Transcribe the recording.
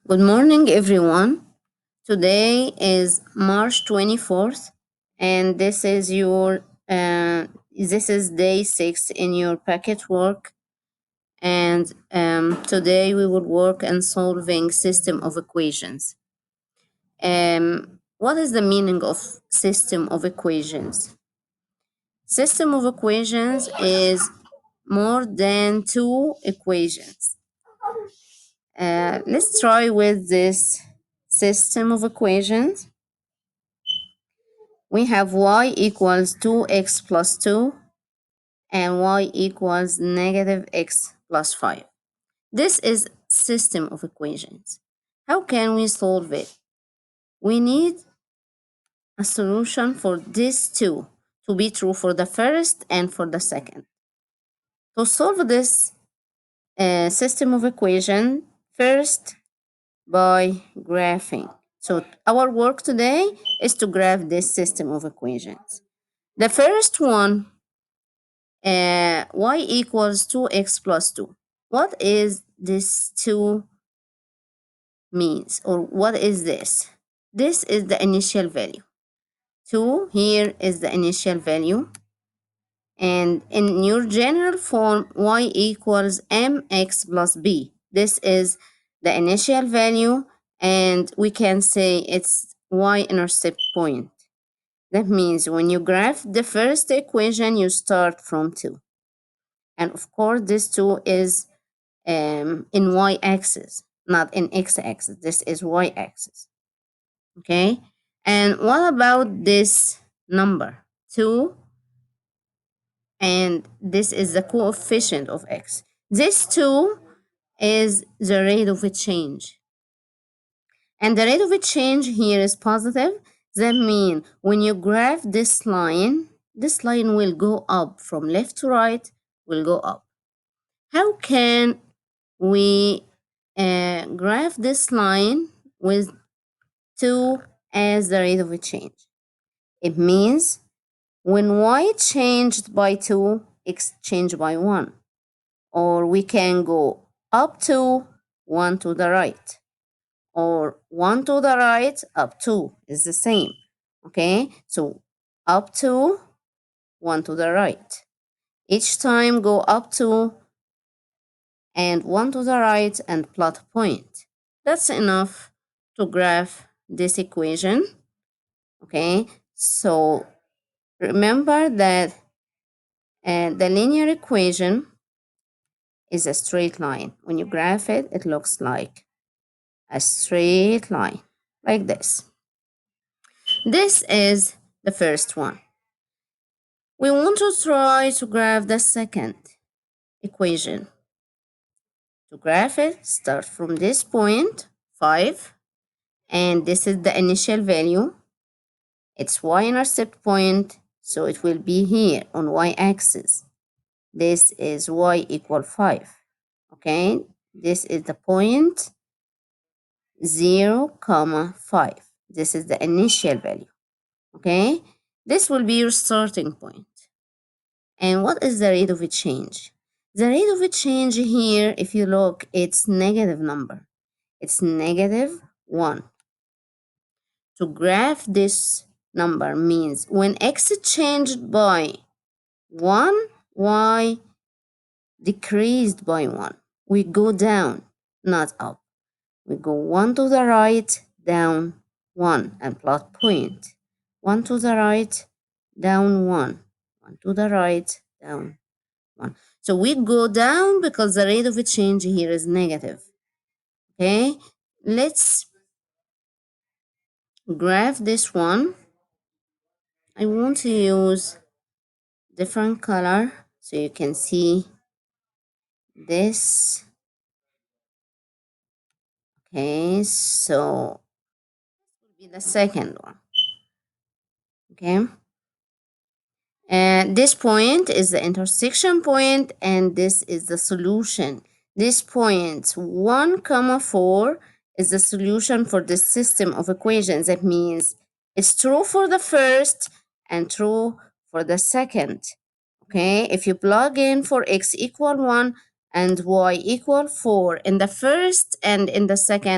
Good morning, everyone. Today is March 24th, and this is day 6 in your packet work. And today we will work on solving system of equations. What is the meaning of system of equations? System of equations is more than two equations. Let's try with this system of equations. We have y equals 2x plus 2 and y equals negative x plus 5. This is system of equations. How can we solve it? We need a solution for these two to be true for the first and for the second. To solve this system of equation, first by graphing. So our work today is to graph this system of equations. The first one, y equals 2x plus 2. What is this 2 means, or what is this? This is the initial value. 2 here is the initial value. And in your general form, y equals mx plus b. This is the initial value, and we can say it's y-intercept point. That means when you graph the first equation, you start from 2. And of course, this 2 is in y-axis, not in x-axis. This is y-axis. Okay? And what about this number? 2, and this is the coefficient of x. This 2 is the rate of change. And the rate of change here is positive. That means when you graph this line will go up from left to right, will go up. How can we graph this line with 2 as the rate of change? It means when y changed by 2, x changed by 1. Or we can go up 2, 1 to the right. Or 1 to the right, up 2 is the same. Okay, so up 2, 1 to the right. Each time go up 2 and 1 to the right and plot a point. That's enough to graph this equation. Okay, so remember that the linear equation is a straight line. When you graph it, it looks like a straight line, like this. This is the first one. We want to try to graph the second equation. To graph it, start from this point, 5, and this is the initial value. It's y-intercept point, so it will be here on y-axis. This is y equal 5. Okay, this is the point 0, 5. This is the initial value. Okay, this will be your starting point. And what is the rate of change? The rate of change here, if you look, it's negative number. It's negative 1. To graph this number means when x changed by 1, y decreased by 1. We go down, not up. We go 1 to the right, down 1, and plot point. 1 to the right, down 1. 1 to the right, down 1. So we go down because the rate of change here is negative. Okay, let's graph this one. I want to use different color so you can see this. Okay, so this will be the second one. Okay, and this point is the intersection point, and this is the solution. This point 1, 4 is the solution for this system of equations. That means it's true for the first and true for the second. Okay, if you plug in for x equal 1 and y equal 4 in the first and in the second,